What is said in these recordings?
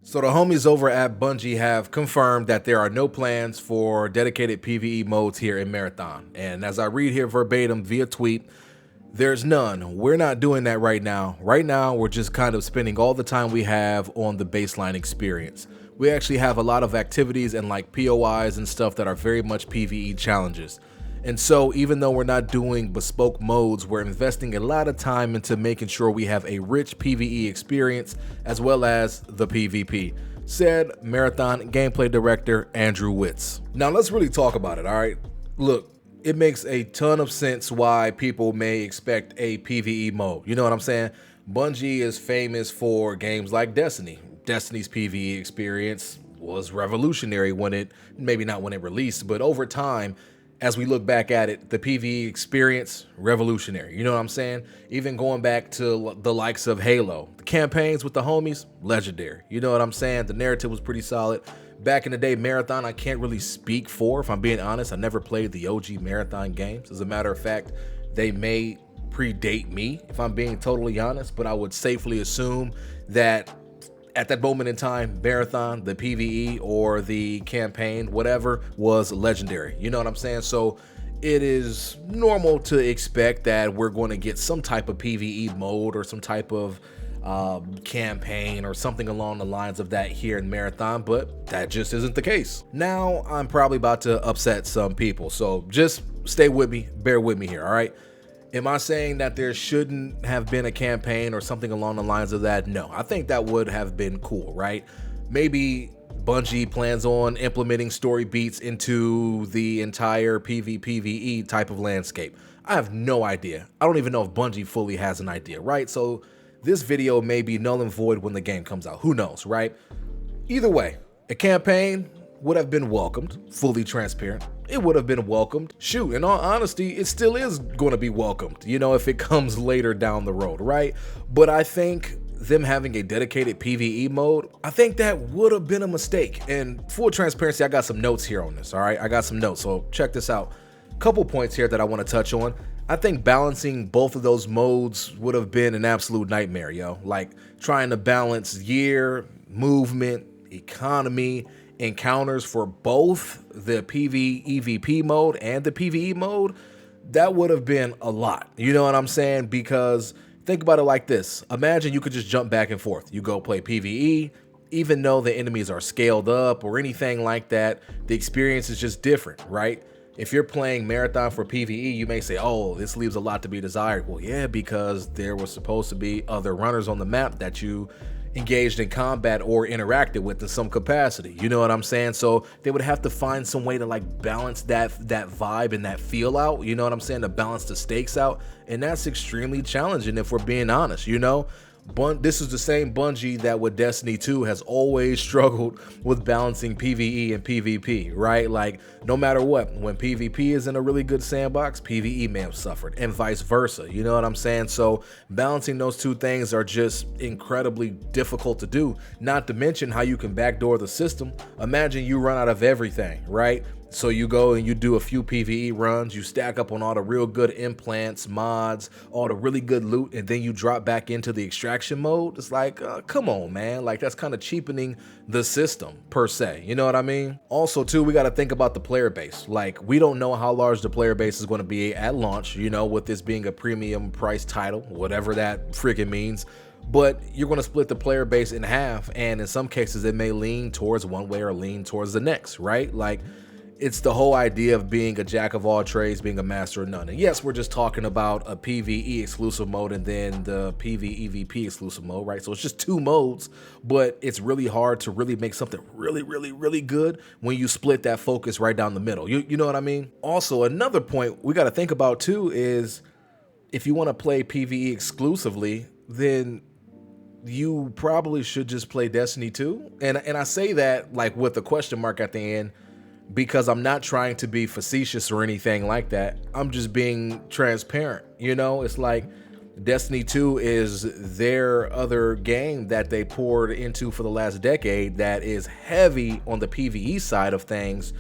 So the homies over at Bungie have confirmed that there are no plans for dedicated PvE modes here in Marathon. And as I read here verbatim via tweet, there's none. We're not doing that right now. Right now, we're just kind of spending all the time we have on the baseline experience. We actually have a lot of activities and like POIs and stuff that are very much PvE challenges. And so even though we're not doing bespoke modes, we're investing a lot of time into making sure we have a rich PvE experience as well as the PvP, said Marathon gameplay director Andrew Witz. Now let's really talk about it, all right? Look, it makes a ton of sense why people may expect a PvE mode. You know what I'm saying? Bungie is famous for games like Destiny. Destiny's PvE experience was revolutionary when it, maybe not when it released, but over time, as we look back at it, the PvE experience, revolutionary. You know what I'm saying? Even going back to the likes of Halo, the campaigns with the homies, legendary. You know what I'm saying? The narrative was pretty solid. Back in the day, Marathon, I can't really speak for, if I'm being honest. I never played the OG Marathon games. As a matter of fact, they may predate me, if I'm being totally honest, but I would safely assume that at that moment in time, Marathon, the PvE or the campaign, whatever, was legendary. You know what I'm saying? So it is normal to expect that we're going to get some type of PvE mode or some type of campaign or something along the lines of that here in Marathon, but that just isn't the case. Now, I'm probably about to upset some people, so just stay with me, bear with me here, all right? Am I saying that there shouldn't have been a campaign or something along the lines of that? No, I think that would have been cool, right? Maybe Bungie plans on implementing story beats into the entire PvE type of landscape. I have no idea. I don't even know if Bungie fully has an idea, right? So this video may be null and void when the game comes out. Who knows, right? Either way, a campaign would have been welcomed, fully transparent. It would have been welcomed. Shoot, in all honesty, it still is going to be welcomed, you know, if it comes later down the road, right? But I think them having a dedicated PvE mode, I think that would have been a mistake. And full transparency, I got some notes here on this, all right? I got some notes, so check this out. Couple points here that I want to touch on. I think balancing both of those modes would have been an absolute nightmare, yo. Like trying to balance gear, movement, economy, encounters for both the PvEVP mode and the PvE mode, that would have been a lot. You know what I'm saying? Because think about it like this. Imagine you could just jump back and forth. You go play PvE, even though the enemies are scaled up or anything like that, the experience is just different, right? If you're playing Marathon for PvE, you may say, oh, this leaves a lot to be desired. Well, yeah, because there was supposed to be other runners on the map that you engaged in combat or interacted with in some capacity. You know what I'm saying? So they would have to find some way to like balance that vibe and that feel out. You know what I'm saying? To balance the stakes out. And that's extremely challenging if we're being honest, you know? This is the same Bungie that with Destiny 2 has always struggled with balancing PvE and PvP, right? Like no matter what, when PvP is in a really good sandbox, PvE may have suffered and vice versa. You know what I'm saying? So balancing those two things are just incredibly difficult to do, not to mention how you can backdoor the system. Imagine you run out of everything, right? So you go and you do a few PvE runs, you stack up on all the real good implants, mods, all the really good loot, and then you drop back into the extraction mode. It's like, come on, man. Like that's kind of cheapening the system per se. You know what I mean? Also too, we got to think about the player base. Like we don't know how large the player base is going to be at launch, you know, with this being a premium price title, whatever that freaking means. But you're going to split the player base in half. And in some cases, it may lean towards one way or lean towards the next, right? Like, it's the whole idea of being a jack of all trades, being a master of none. And yes, we're just talking about a PvE exclusive mode and then the PvEVP exclusive mode, right? So it's just two modes, but it's really hard to really make something really good when you split that focus right down the middle. You know what I mean? Also, another point we got to think about too is if you want to play PvE exclusively, then you probably should just play Destiny 2. And I say that like with a question mark at the end, because I'm not trying to be facetious or anything like that. I'm just being transparent. You know, it's like Destiny 2 is their other game that they poured into for the last decade that is heavy on the PvE side of things.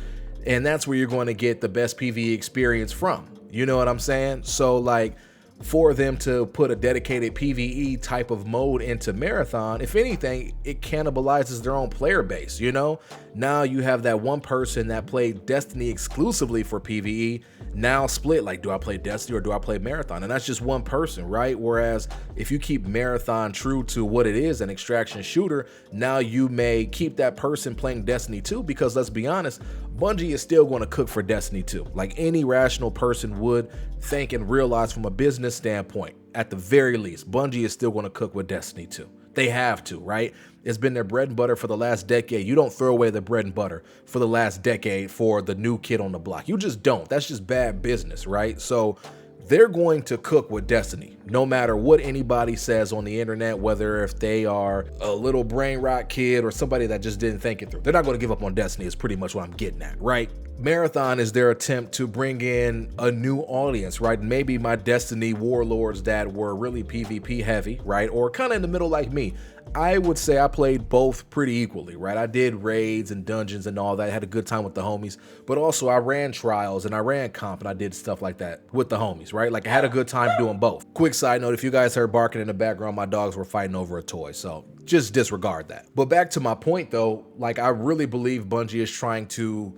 And that's where you're going to get the best PvE experience from. You know what I'm saying? So like for them to put a dedicated PvE type of mode into Marathon, if anything, it cannibalizes their own player base, you know? Now you have that one person that played Destiny exclusively for PvE, now split, like, do I play Destiny or do I play Marathon? And that's just one person, right? Whereas if you keep Marathon true to what it is, an extraction shooter, now you may keep that person playing Destiny 2, because let's be honest, Bungie is still going to cook for Destiny 2. Like any rational person would think and realize from a business standpoint, at the very least, Bungie is still going to cook with Destiny 2. They have to, right? It's been their bread and butter for the last decade. You don't throw away the bread and butter for the last decade for the new kid on the block. You just don't. That's just bad business, right? So they're going to cook with Destiny, no matter what anybody says on the internet, whether if they are a little brain rot kid or somebody that just didn't think it through. They're not going to give up on Destiny is pretty much what I'm getting at, right? Marathon is their attempt to bring in a new audience, right? Maybe my Destiny warlords that were really PvP heavy, right? Or kind of in the middle like me. I would say I played both pretty equally, right? I did raids and dungeons and all that. I had a good time with the homies, but also I ran trials and I ran comp and I did stuff like that with the homies, right? Like I had a good time doing both. Quick side note, if you guys heard barking in the background, my dogs were fighting over a toy, so just disregard that. But back to my point though, like I really believe Bungie is trying to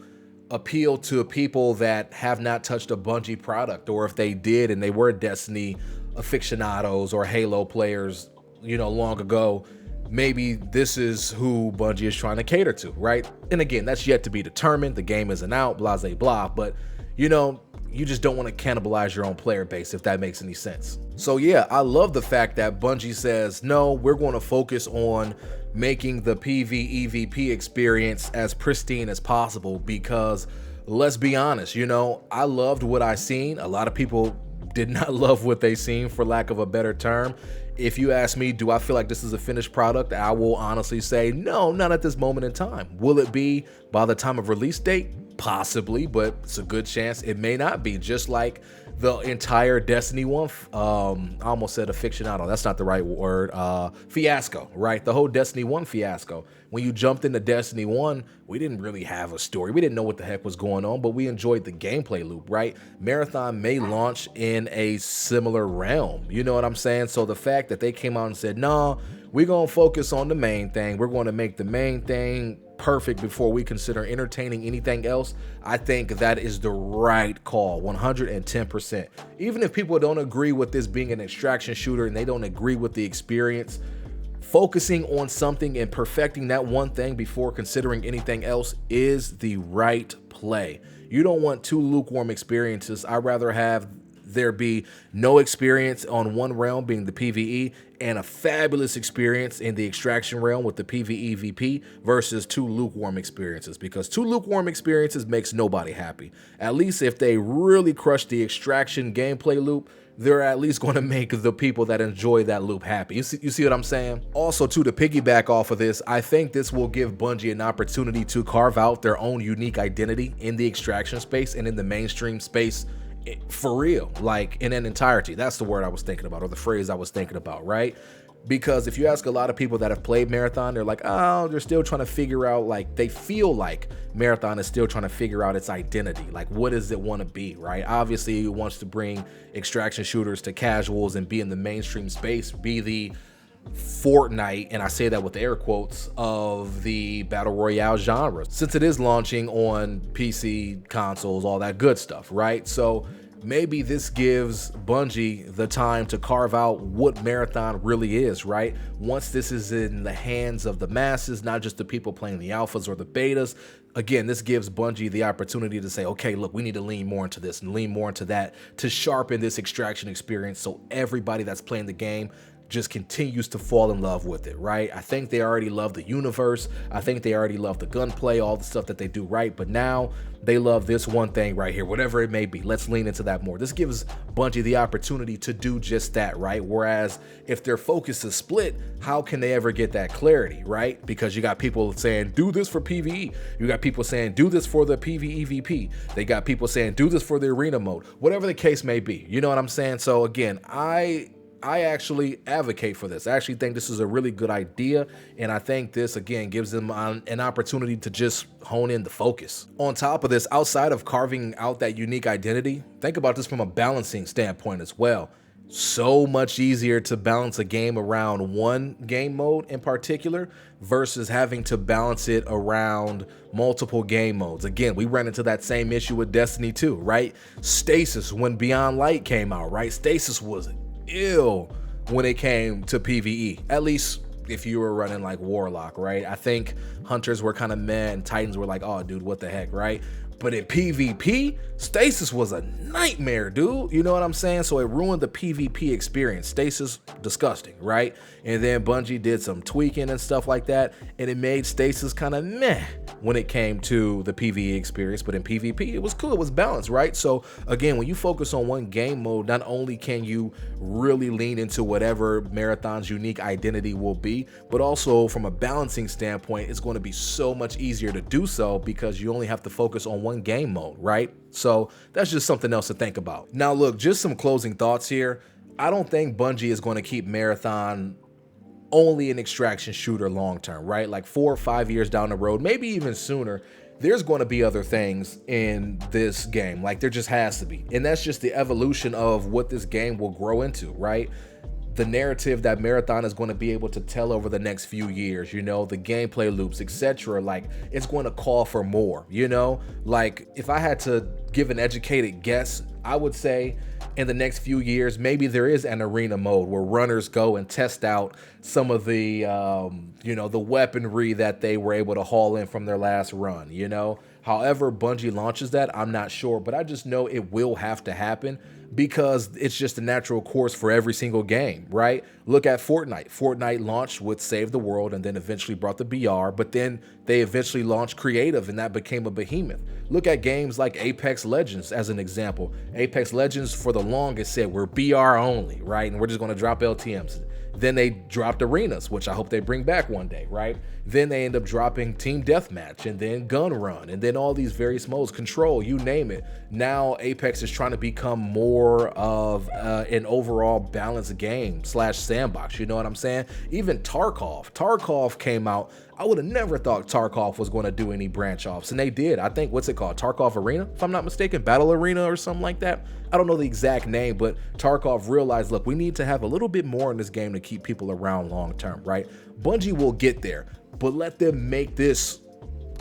appeal to people that have not touched a Bungie product, or if they did and they were Destiny aficionados or Halo players, you know, long ago, maybe this is who Bungie is trying to cater to, right? And again, that's yet to be determined. The game isn't out, blah, blah, blah. But, you know, you just don't want to cannibalize your own player base, if that makes any sense. So yeah, I love the fact that Bungie says, no, we're going to focus on making the PvEVP experience as pristine as possible, because let's be honest, you know, I loved what I seen. A lot of people did not love what they seen, for lack of a better term. If you ask me, do I feel like this is a finished product? I will honestly say, no, not at this moment in time. Will it be by the time of release date? Possibly, but it's a good chance it may not be. Just like the entire Destiny 1, I almost said aficionado, that's not the right word, fiasco, right? The whole Destiny 1 fiasco. When you jumped into Destiny 1, we didn't really have a story. We didn't know what the heck was going on, but we enjoyed the gameplay loop, right? Marathon may launch in a similar realm, you know what I'm saying? So the fact that they came out and said, no, we're going to focus on the main thing. We're going to make the main thing perfect before we consider entertaining anything else. I think that is the right call, 110%. Even if people don't agree with this being an extraction shooter and they don't agree with the experience, focusing on something and perfecting that one thing before considering anything else is the right play. You don't want two lukewarm experiences. I'd rather have there be no experience on one realm, being the PvE, and a fabulous experience in the extraction realm with the PvE VP, versus two lukewarm experiences, because two lukewarm experiences makes nobody happy. At least if they really crush the extraction gameplay loop, they're at least going to make the people that enjoy that loop happy. You see what I'm saying? Also, too, to piggyback off of this, I think this will give Bungie an opportunity to carve out their own unique identity in the extraction space and in the mainstream space, for real, like in an entirety. That's the word I was thinking about, or the phrase I was thinking about, right? Because if you ask a lot of people that have played Marathon, they're like, oh, they're still trying to figure out, like, they feel like Marathon is still trying to figure out its identity. Like, what does it want to be, right? Obviously, it wants to bring extraction shooters to casuals and be in the mainstream space, be the Fortnite, and I say that with air quotes, of the battle royale genre, since it is launching on PC, consoles, all that good stuff, right? So maybe this gives Bungie the time to carve out what Marathon really is, right? Once this is in the hands of the masses, not just the people playing the alphas or the betas, again, this gives Bungie the opportunity to say, okay, look, we need to lean more into this and lean more into that to sharpen this extraction experience, so everybody that's playing the game just continues to fall in love with it, right? I think they already love the universe. I think they already love the gunplay, all the stuff that they do right, but now they love this one thing right here, whatever it may be. Let's lean into that more. This gives Bungie the opportunity to do just that, right? Whereas if their focus is split, how can they ever get that clarity, right? Because you got people saying, do this for PvE. You got people saying, do this for the PvEVP. They got people saying, do this for the arena mode, whatever the case may be. You know what I'm saying? So again, I actually advocate for this. I actually think this is a really good idea, and I think this, again, gives them an opportunity to just hone in the focus. On top of this, outside of carving out that unique identity, think about this from a balancing standpoint as well. so much easier to balance a game around one game mode in particular versus having to balance it around multiple game modes. Again, we ran into that same issue with Destiny 2, right? Stasis, when Beyond Light came out, right? Stasis was ill when it came to PvE, at least if you were running like Warlock, right? I think Hunters were kind of meh and Titans were like, oh dude, what the heck, right? But in PvP, Stasis was a nightmare, dude. You know what I'm saying? So it ruined the PvP experience. Stasis, disgusting, right? And then Bungie did some tweaking and stuff like that, and it made Stasis kind of meh when it came to the PvE experience. But in PvP, it was cool. It was balanced, right? So again, when you focus on one game mode, not only can you really lean into whatever Marathon's unique identity will be, but also from a balancing standpoint, it's going to be so much easier to do so because you only have to focus on one game mode, right? So that's just something else to think about. Now look, just some closing thoughts here. I don't think Bungie is going to keep Marathon only an extraction shooter long term, right? Like 4 or 5 years down the road, maybe even sooner, there's going to be other things in this game. Like there just has to be. And that's just the evolution of what this game will grow into, right? The narrative that Marathon is going to be able to tell over the next few years, you know, the gameplay loops, etc. Like it's going to call for more, you know? Like if I had to give an educated guess, I would say in the next few years, maybe there is an arena mode where runners go and test out some of the, you know, the weaponry that they were able to haul in from their last run, you know? However Bungie launches that, I'm not sure, but I just know it will have to happen because it's just a natural course for every single game, right? Look at Fortnite. Fortnite launched with Save the World and then eventually brought the BR, but then they eventually launched Creative and that became a behemoth. Look at games like Apex Legends as an example. Apex Legends for the longest said we're BR only, right? And we're just gonna drop LTMs. Then they dropped arenas, which I hope they bring back one day, right? Then they end up dropping Team Deathmatch and then Gun Run and then all these various modes, Control, you name it. Now Apex is trying to become more of an overall balanced game / sandbox, you know what I'm saying? Even Tarkov came out. I would have never thought Tarkov was going to do any branch offs, and they did. I think, what's it called? Tarkov Arena, if I'm not mistaken, Battle Arena or something like that. I don't know the exact name, but Tarkov realized, look, we need to have a little bit more in this game to keep people around long term, right? Bungie will get there, but let them make this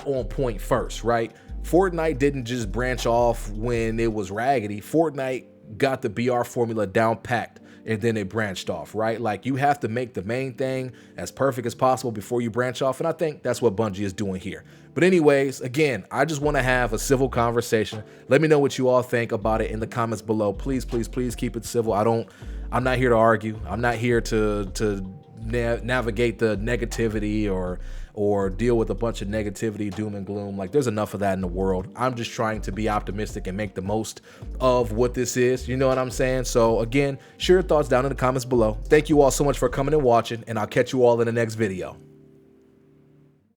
on point first, right? Fortnite didn't just branch off when it was raggedy. Fortnite got the BR formula down packed and then it branched off, right? Like you have to make the main thing as perfect as possible before you branch off. And I think that's what Bungie is doing here. But anyways, again, I just want to have a civil conversation. Let me know what you all think about it in the comments below. Please, please, please keep it civil. I'm not here to argue. I'm not here to navigate the negativity or deal with a bunch of negativity, doom and gloom. Like there's enough of that in the world. I'm just trying to be optimistic and make the most of what this is. You know what I'm saying? So again, share your thoughts down in the comments below. Thank you all so much for coming and watching, and I'll catch you all in the next video.